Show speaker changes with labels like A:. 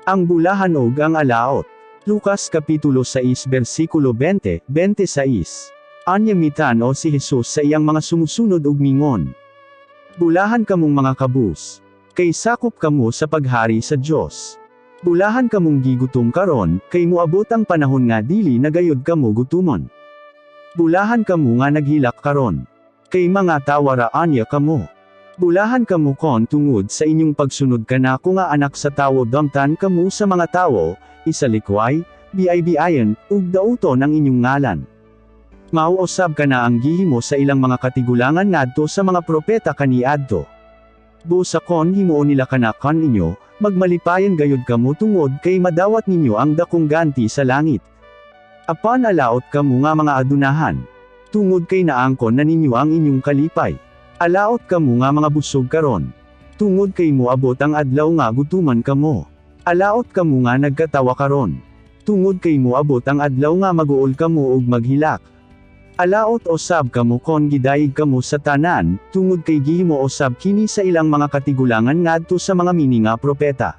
A: Ang bulahan ug ang alaot. Lucas Kapitulo 6 versikulo 20, 26. Anya mitano si Jesus sa iyang mga sumusunod ug mingon. Bulahan kamong mga kabus. Kay sakop kamo sa paghari sa Dios. Bulahan kamong gigutom karon, kay moabot ang panahon nga dili nagayod kamo gutumon. Bulahan kamo nga naghilak karon. Kay mga tawara anya kamo. Bulahan kamo kon tungod sa inyong pagsunod kanako nga anak sa tawo damtan kamo sa mga tawo, isalikway, biay-biayan, ug dauton ang inyong ngalan. Mauusab ka na ang gihimo sa ilang mga katigulangan ngadto sa mga propeta kaniadto. Busa kon himuon nila kanakan inyo, magmalipayan gayud kamo tungod kay madawat ninyo ang dakong ganti sa langit. Apan alaot kamo nga mga adunahan. Tungod kay naangkon na ninyo ang inyong kalipay. Alaot kamo nga mga busog karon. Tungod kay moabot ang adlaw nga gutuman kamo. Alaot kamo nga nagkatawa karon. Tungod kay moabot ang adlaw nga maguol kamo ug maghilak. Alaot osab kamo kon gidayeg kamo sa tanan, tungod kay gihimo osab kini sa ilang mga katigulangan ngadto sa mga mini nga propeta.